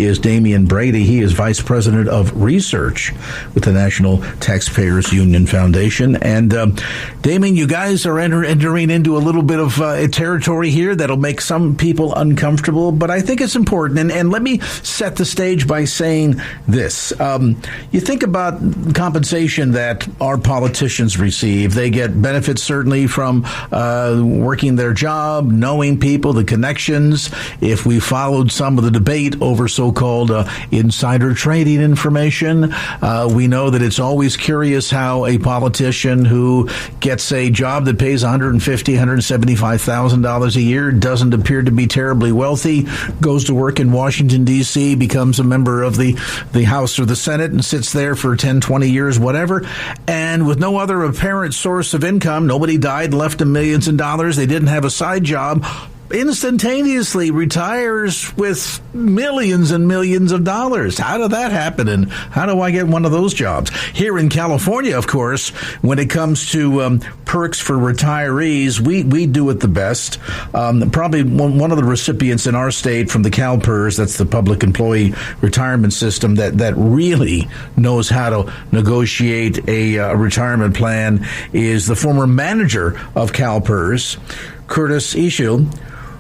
is Demian Brady. He is Vice President of Research with the National Taxpayers Union Foundation. And Demian, you guys are entering into a little bit of a territory here that'll make some people uncomfortable, but I think it's important. And let me set the stage by saying this. You think about compensation that our politicians receive. They get benefits certainly from working their job, knowing people, the connections. If we followed some of the debate over so-called insider trading information, we know that it's always curious how a politician who gets a job that pays $150,000, $175,000 a year, doesn't appear to be terribly wealthy, goes to work in Washington, D.C., becomes a member of the House or the Senate and sits there for 10, 20 years, whatever, and with no other apparent source of income, nobody died and left them millions of dollars, they didn't have a side job, instantaneously retires with millions and millions of dollars. How did that happen, and how do I get one of those jobs? Here in California, of course, when it comes to perks for retirees, we do it the best. Probably one of the recipients in our state from the CalPERS, that's the Public Employee Retirement System, that really knows how to negotiate a retirement plan, is the former manager of CalPERS, Curtis Issue,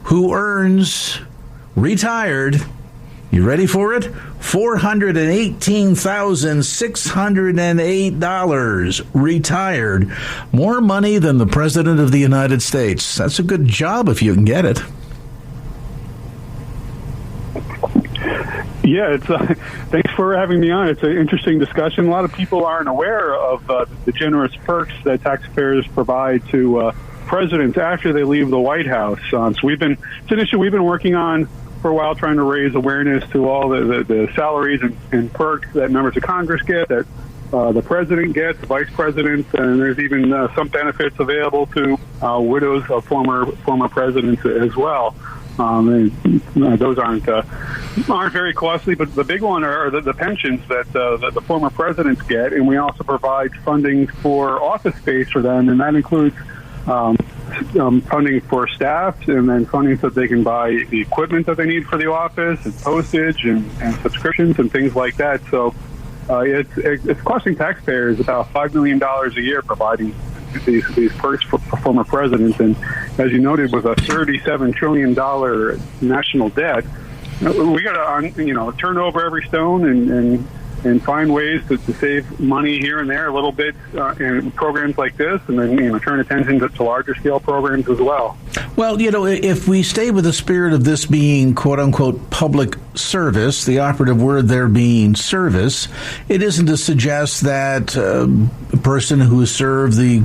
who earns, retired, you ready for it? $418,608 retired. More money than the President of the United States. That's a good job if you can get it. Yeah, thanks for having me on. It's an interesting discussion. A lot of people aren't aware of the generous perks that taxpayers provide to presidents after they leave the White House. So it's an issue we've been working on for a while, trying to raise awareness to all the salaries and perks that members of Congress get, that the president gets, the vice president, and there's even some benefits available to widows of former presidents as well. Those aren't very costly, but the big one are the pensions that the former presidents get, and we also provide funding for office space for them, and that includes funding for staff, and then funding so that they can buy the equipment that they need for the office, and postage, and subscriptions, and things like that. So it's costing taxpayers about $5 million a year providing these perks for former presidents. And as you noted, with a $37 trillion national debt, we got to turn over every stone and find ways to save money here and there a little bit in programs like this, and then turn attention to larger scale programs as well. Well, if we stay with the spirit of this being quote unquote public service, the operative word there being service, it isn't to suggest that a person who has served the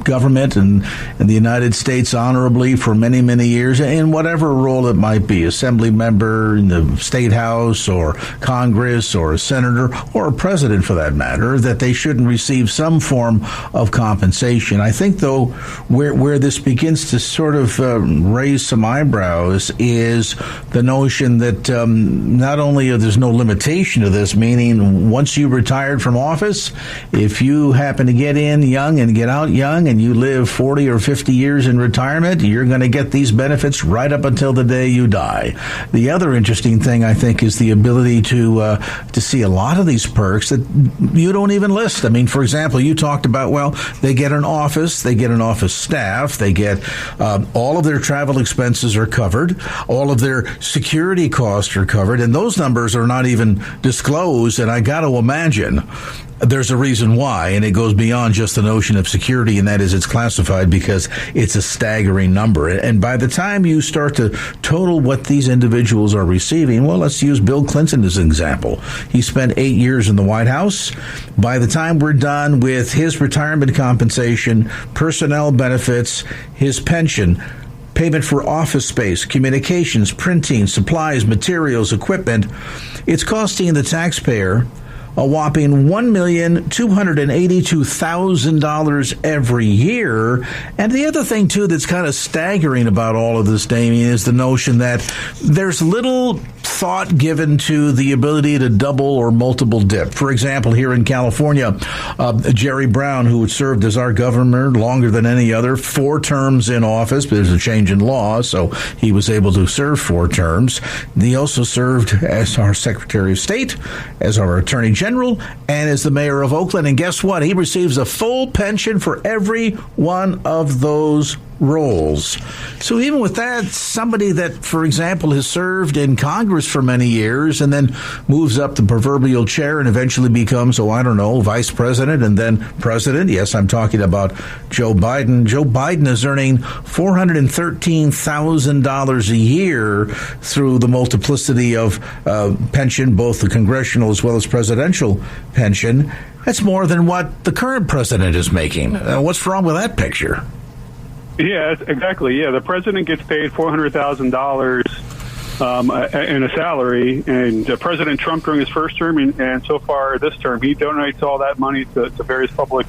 government and the United States honorably for many, many years, in whatever role it might be, assembly member in the state house or Congress or a senator or a president for that matter, that they shouldn't receive some form of compensation. I think, though, where this begins to sort of raise some eyebrows is the notion that not only there's no limitation to this, meaning once you retired from office, if you happen to get in young and get out young and you live 40 or 50 years in retirement, you're going to get these benefits right up until the day you die. The other interesting thing, I think, is the ability to see a lot of these perks that you don't even list. I mean, for example, you talked about, well, they get an office, they get an office staff, they get all of their travel expenses are covered, all of their security costs are covered, and those numbers are not even disclosed, and I got to imagine there's a reason why, and it goes beyond just the notion of security, and that is it's classified because it's a staggering number. And by the time you start to total what these individuals are receiving, well, let's use Bill Clinton as an example. He spent 8 years in the White House. By the time we're done with his retirement compensation, personnel benefits, his pension, payment for office space, communications, printing, supplies, materials, equipment, it's costing the taxpayer a whopping $1,282,000 every year. And the other thing, too, that's kind of staggering about all of this, Demian, is the notion that there's little thought given to the ability to double or multiple dip. For example, here in California, Jerry Brown, who served as our governor longer than any other, 4 terms in office, but there's a change in law, so he was able to serve 4 terms. He also served as our Secretary of State, as our Attorney General, and as the mayor of Oakland. And guess what? He receives a full pension for every one of those roles. So even with that, somebody that, for example, has served in Congress for many years and then moves up the proverbial chair and eventually becomes, vice president and then president. Yes, I'm talking about Joe Biden. Joe Biden is earning $413,000 a year through the multiplicity of pension, both the congressional as well as presidential pension. That's more than what the current president is making. What's wrong with that picture? Yeah, exactly. Yeah, the president gets paid $400,000 in a salary, and President Trump during his first term and so far this term, he donates all that money to various public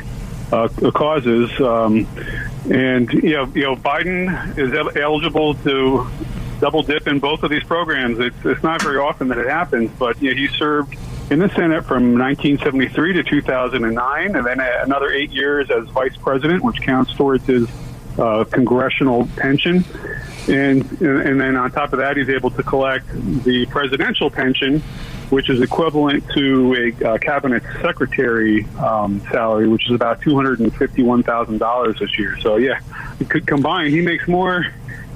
causes. Biden is eligible to double dip in both of these programs. It's not very often that it happens, but he served in the Senate from 1973 to 2009, and then another 8 years as vice president, which counts towards his congressional pension, and then on top of that, he's able to collect the presidential pension, which is equivalent to a cabinet secretary salary, which is about $251,000 this year. So combined, he makes more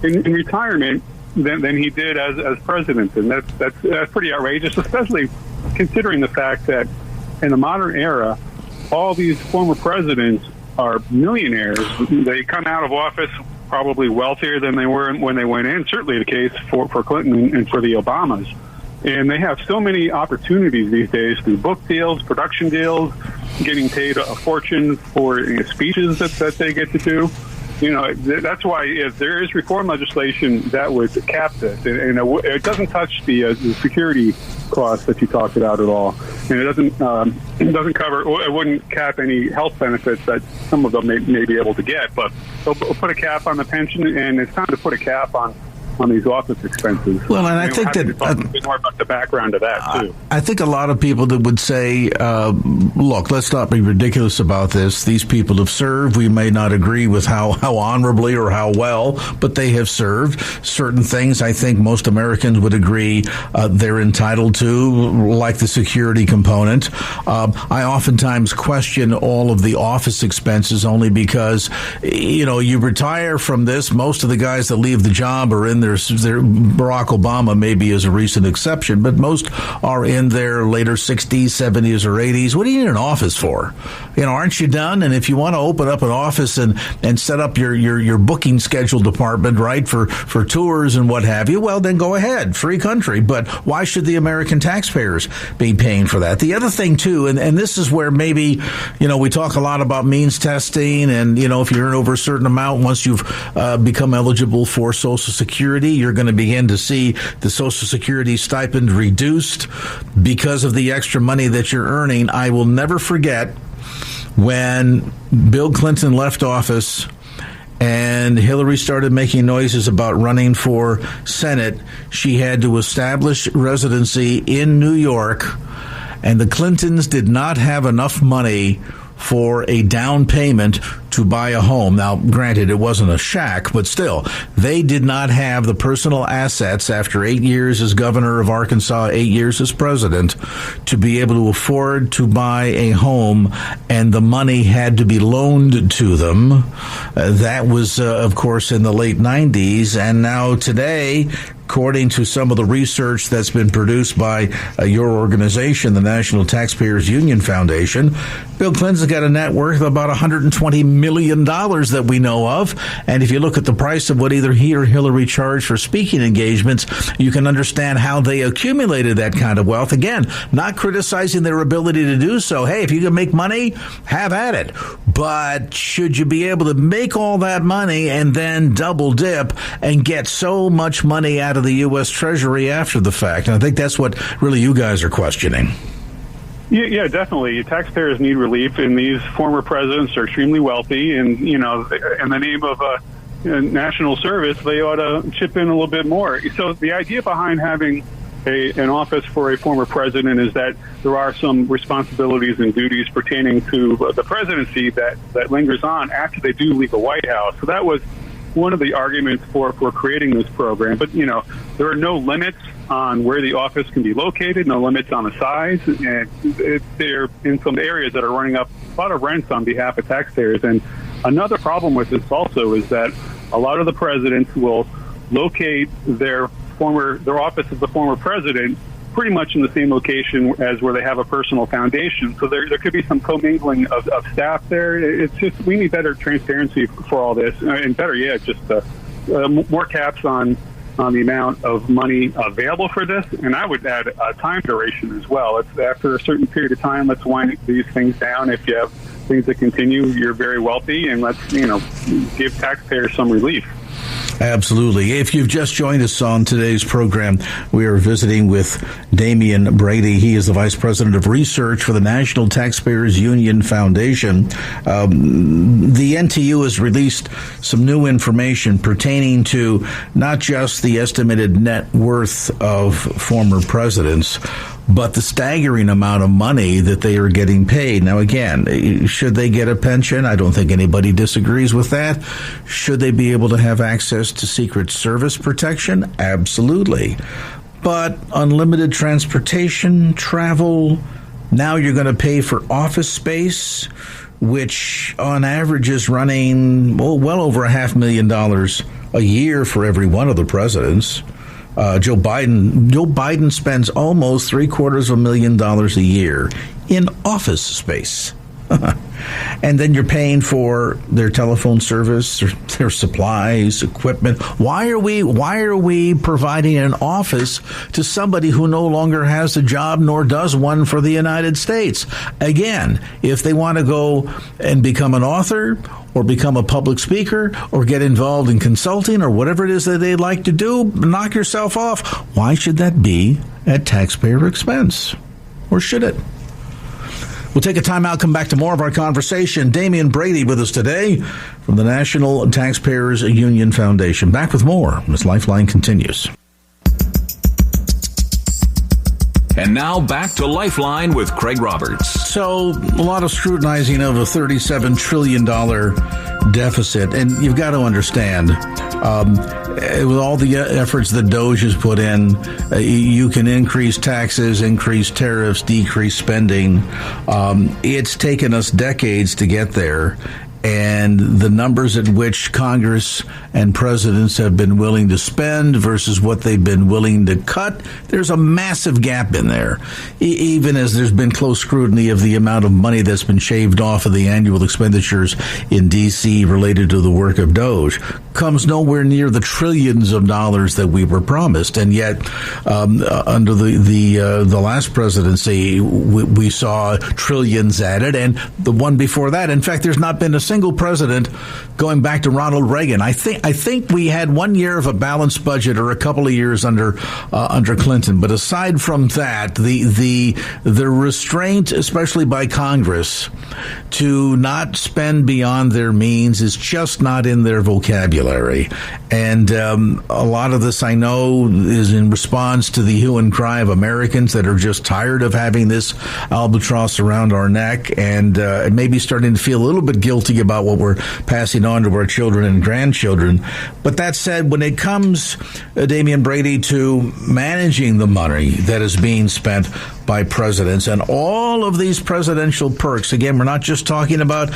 in retirement than he did as president, and that's pretty outrageous, especially considering the fact that in the modern era, all these former presidents are millionaires. They come out of office probably wealthier than they were when they went in. Certainly the case for Clinton and for the Obamas. And they have so many opportunities these days through book deals, production deals, getting paid a fortune for speeches that they get to do. That's why if there is reform legislation that would cap this, and it doesn't touch the security costs that you talked about at all, and it doesn't cover, it wouldn't cap any health benefits that some of them may be able to get, but they'll put a cap on the pension, and it's time to put a cap on these office expenses. Well, and I think that a bit more about the background of that too. I think a lot of people that would say, "Look, let's not be ridiculous about this. These people have served. We may not agree with how honorably or how well, but they have served. Certain things, I think most Americans would agree they're entitled to, like the security component. I oftentimes question all of the office expenses only because, you retire from this. Most of the guys that leave the job are in Barack Obama maybe is a recent exception, but most are in their later 60s, 70s, or 80s. What do you need an office for? Aren't you done? And if you want to open up an office and set up your booking schedule department, right, for tours and what have you, well, then go ahead. Free country. But why should the American taxpayers be paying for that? The other thing, too, and this is where maybe, we talk a lot about means testing, and, if you earn over a certain amount, once you've become eligible for Social Security, you're going to begin to see the Social Security stipend reduced because of the extra money that you're earning. I will never forget when Bill Clinton left office and Hillary started making noises about running for Senate. She had to establish residency in New York, and the Clintons did not have enough money for a down payment to buy a home. Now, granted, it wasn't a shack, but still, they did not have the personal assets after 8 years as governor of Arkansas, 8 years as president, to be able to afford to buy a home, and the money had to be loaned to them. That was, of course, in the late 90s, and now today, according to some of the research that's been produced by your organization, the National Taxpayers Union Foundation, Bill Clinton's got a net worth of about $120 million that we know of. And if you look at the price of what either he or Hillary charged for speaking engagements, you can understand how they accumulated that kind of wealth. Again, not criticizing their ability to do so. Hey, if you can make money, have at it. But should you be able to make all that money and then double dip and get so much money out of the U.S. Treasury after the fact? And I think that's what really you guys are questioning. Yeah, definitely. Taxpayers need relief, and these former presidents are extremely wealthy, and, in the name of national service, they ought to chip in a little bit more. So the idea behind having an office for a former president is that there are some responsibilities and duties pertaining to the presidency that lingers on after they do leave the White House. So that was one of the arguments for creating this program. But, there are no limits on where the office can be located, no limits on the size. And they're in some areas that are running up a lot of rents on behalf of taxpayers. And another problem with this also is that a lot of the presidents will locate their office of the former president pretty much in the same location as where they have a personal foundation. So there could be some commingling of staff there. It's just, we need better transparency for all this, and better yet, just more caps on the amount of money available for this. And I would add a time duration as well. It's after a certain period of time, let's wind these things down. If you have things that continue, you're very wealthy, and let's give taxpayers some relief. Absolutely. If you've just joined us on today's program, we are visiting with Demian Brady. He is the Vice President of Research for the National Taxpayers Union Foundation. The NTU has released some new information pertaining to not just the estimated net worth of former presidents, but the staggering amount of money that they are getting paid. Now, again, should they get a pension? I don't think anybody disagrees with that. Should they be able to have access to Secret Service protection? Absolutely. But unlimited transportation, travel, now you're going to pay for office space, which on average is running well over $500,000 a year for every one of the presidents. Joe Biden spends almost $750,000 a year in office space. And then you're paying for their telephone service, their supplies, equipment. Why are we providing an office to somebody who no longer has a job nor does one for the United States? Again, if they want to go and become an author or become a public speaker or get involved in consulting or whatever it is that they'd like to do, knock yourself off. Why should that be at taxpayer expense? Or should it? We'll take a time out, come back to more of our conversation. Demian Brady with us today from the National Taxpayers Union Foundation. Back with more as Lifeline continues. And now back to Lifeline with Craig Roberts. So a lot of scrutinizing of a $37 trillion deficit. And you've got to understand, with all the efforts that DOGE has put in, you can increase taxes, increase tariffs, decrease spending. It's taken us decades to get there. And the numbers at which Congress and presidents have been willing to spend versus what they've been willing to cut, there's a massive gap in there. Even as there's been close scrutiny of the amount of money that's been shaved off of the annual expenditures in D.C. related to the work of DOGE, comes nowhere near the trillions of dollars that we were promised. And yet, under the last presidency, we saw trillions added, and the one before that. In fact, there's not been a single president going back to Ronald Reagan. I think we had 1 year of a balanced budget or a couple of years under Clinton. But aside from that, the restraint, especially by Congress, to not spend beyond their means is just not in their vocabulary. And a lot of this, I know, is in response to the hue and cry of Americans that are just tired of having this albatross around our neck and maybe starting to feel a little bit guilty about what we're passing on to our children and grandchildren. But that said, when it comes, Demian Brady, to managing the money that is being spent by presidents and all of these presidential perks, again, we're not just talking about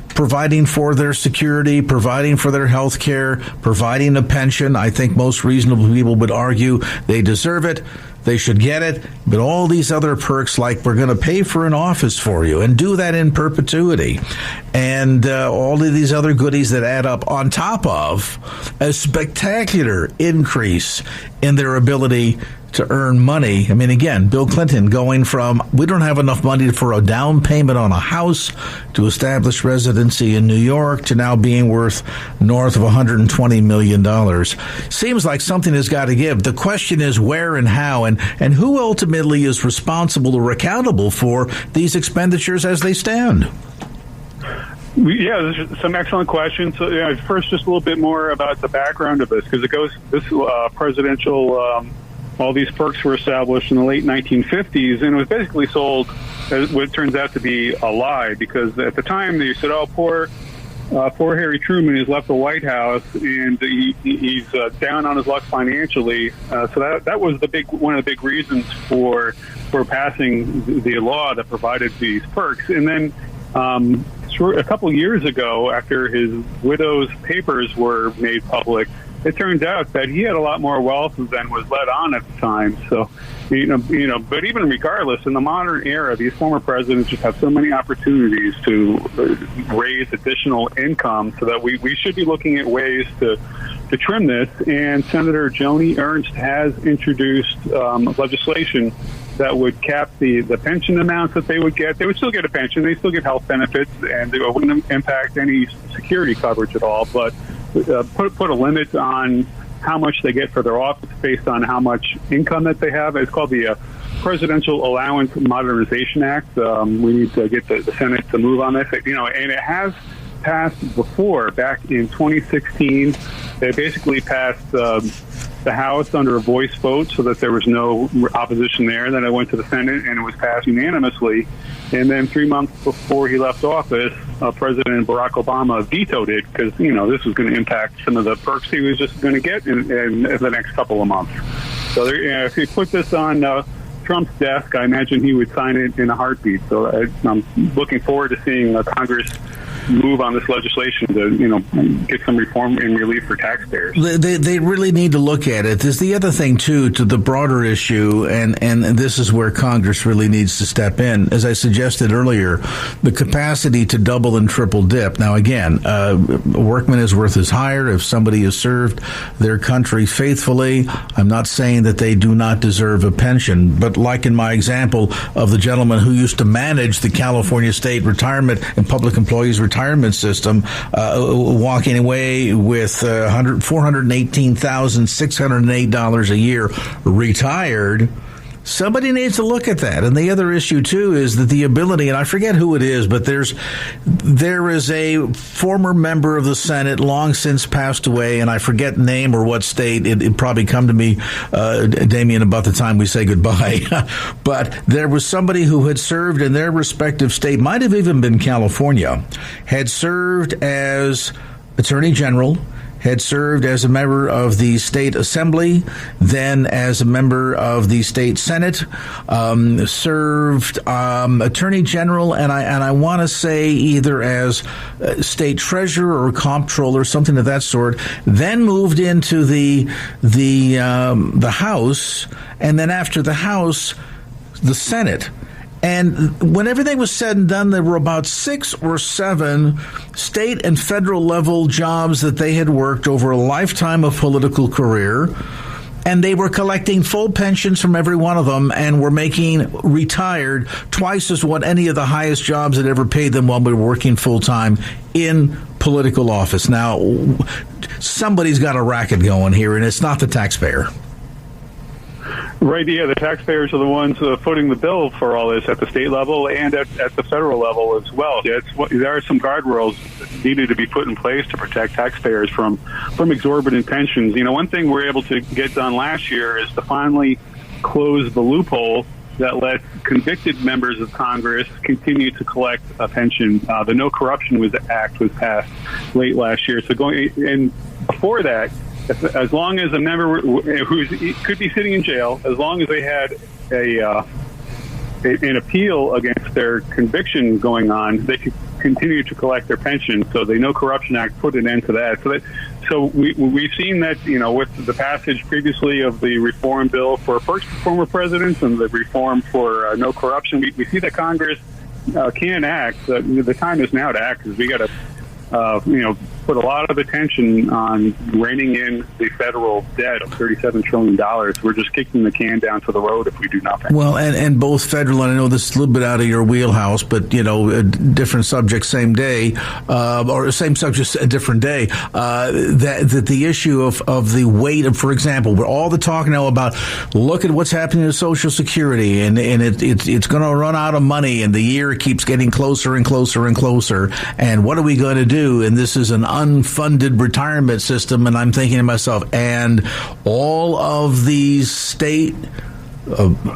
providing for their security, providing for their health care, providing a pension. I think most reasonable people would argue they deserve it. They should get it. But all these other perks, like we're going to pay for an office for you and do that in perpetuity. And all of these other goodies that add up on top of a spectacular increase in their ability to earn money. I mean, again, Bill Clinton going from, we don't have enough money for a down payment on a house to establish residency in New York to now being worth north of $120 million. Seems like something has got to give. The question is where and how, and who ultimately is responsible or accountable for these expenditures as they stand? Yeah, there's some excellent questions. So, first, just a little bit more about the background of this, because it goes, this presidential, all these perks were established in the late 1950s, and it was basically sold as what turns out to be a lie, because at the time they said, oh, poor Harry Truman has left the White House, and he's down on his luck financially. So that was one of the big reasons for passing the law that provided these perks. And then a couple of years ago, after his widow's papers were made public, it turned out that he had a lot more wealth than was let on at the time. So, but even regardless, in the modern era, these former presidents just have so many opportunities to raise additional income, so that we should be looking at ways to trim this. And Senator Joni Ernst has introduced legislation that would cap the pension amounts that they would get. They would still get a pension, they still get health benefits, and it wouldn't impact any security coverage at all, but put a limit on how much they get for their office based on how much income that they have. It's called the Presidential Allowance Modernization Act. We need to get the Senate to move on this. And it has passed before. Back in 2016, they basically passed the House under a voice vote, so that there was no opposition there. Then it went to the Senate, and it was passed unanimously. And then 3 months before he left office, President Barack Obama vetoed it, because this was going to impact some of the perks he was just going to get in the next couple of months. So if he put this on Trump's desk, I imagine he would sign it in a heartbeat. So I'm looking forward to seeing Congress move on this legislation to get some reform and relief for taxpayers. They really need to look at it. There's the other thing too, to the broader issue, and this is where Congress really needs to step in. As I suggested earlier, the capacity to double and triple dip. Now again, a workman is worth his hire. If somebody has served their country faithfully, I'm not saying that they do not deserve a pension, but like in my example of the gentleman who used to manage the California State Retirement and Public Employees Retirement System, walking away with $418,608 a year retired. Somebody needs to look at that. And the other issue, too, is that the ability, and I forget who it is, but there is a former member of the Senate, long since passed away, and I forget name or what state. It'd probably come to me, Demian, about the time we say goodbye. But there was somebody who had served in their respective state, might have even been California, had served as Attorney General, had served as a member of the state assembly, then as a member of the state senate, served attorney general, and I want to say either as state treasurer or comptroller, something of that sort. Then moved into the House, and then after the House, the Senate. And when everything was said and done, there were about 6 or 7 state and federal level jobs that they had worked over a lifetime of political career. And they were collecting full pensions from every one of them and were making retired twice as what any of the highest jobs had ever paid them while they were working full time in political office. Now, somebody's got a racket going here, and it's not the taxpayer. Right, yeah, the taxpayers are the ones footing the bill for all this at the state level and at the federal level as well. There are some guardrails needed to be put in place to protect taxpayers from exorbitant pensions. One thing we're able to get done last year is to finally close the loophole that lets convicted members of Congress continue to collect a pension. The No Corruption Act was passed late last year. And before that, as long as a member who could be sitting in jail, as long as they had an appeal against their conviction going on, they could continue to collect their pension. So the No Corruption Act put an end to that. So we've seen that, with the passage previously of the reform bill for former presidents and the reform for no corruption, we see that Congress can act. The time is now to act, because we got to put a lot of attention on reining in the federal debt of $37 trillion. We're just kicking the can down to the road if we do nothing. Well, and both federal, and I know this is a little bit out of your wheelhouse, but, you know, a different subject, same day, or same subject, a different day, that the issue of the weight of, for example, we're all the talk now about, look at what's happening to Social Security, and it's going to run out of money, and the year keeps getting closer and closer and closer, and what are we going to do? And this is an unfunded retirement system, and I'm thinking to myself, and all of these state,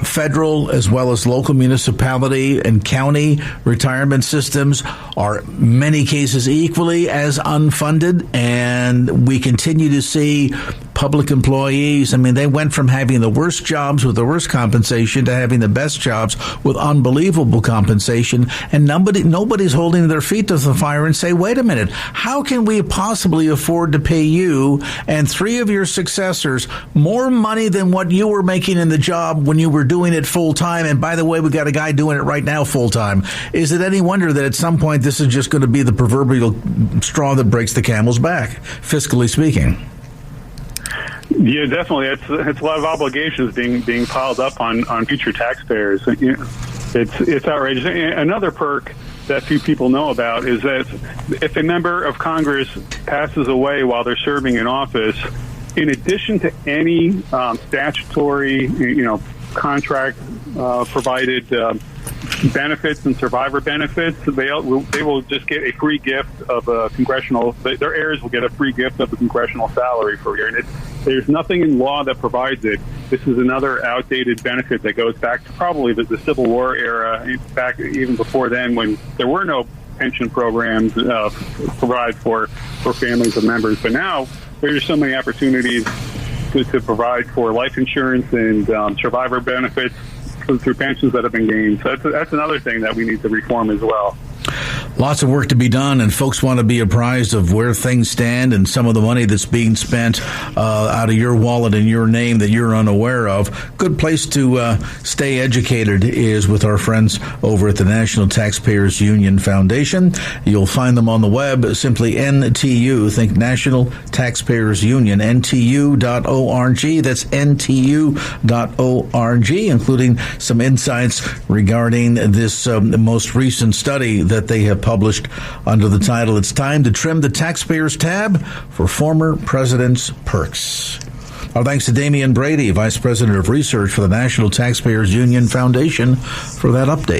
federal, as well as local municipality and county retirement systems are in many cases equally as unfunded, and we continue to see public employees. I mean, they went from having the worst jobs with the worst compensation to having the best jobs with unbelievable compensation, and nobody's holding their feet to the fire and say, wait a minute, how can we possibly afford to pay you and three of your successors more money than what you were making in the job when you were doing it full time? And by the way, we got a guy doing it right now full time. Is it any wonder that at some point this is just going to be the proverbial straw that breaks the camel's back, fiscally speaking? Yeah, definitely. It's a lot of obligations being piled up on future taxpayers. It's outrageous. Another perk that few people know about is that if a member of Congress passes away while they're serving in office, in addition to any statutory, contract provided benefits and survivor benefits, they will just get a free gift of a congressional. Their heirs will get a free gift of a congressional salary for a year, and there's nothing in law that provides it. This is another outdated benefit that goes back to probably the Civil War era, back even before then, when there were no pension programs provide for families of members. But now there's so many opportunities to provide for life insurance and survivor benefits through pensions that have been gained. So that's another thing that we need to reform as well. Lots of work to be done, and folks want to be apprised of where things stand and some of the money that's being spent out of your wallet in your name that you're unaware of. Good place to stay educated is with our friends over at the National Taxpayers Union Foundation. You'll find them on the web, simply NTU, think National Taxpayers Union, NTU.org. That's NTU.org, including some insights regarding this most recent study that they have published under the title, "It's Time to Trim the Taxpayers Tab for Former President's Perks." Our thanks to Demian Brady, Vice President of Research for the National Taxpayers Union Foundation, for that update.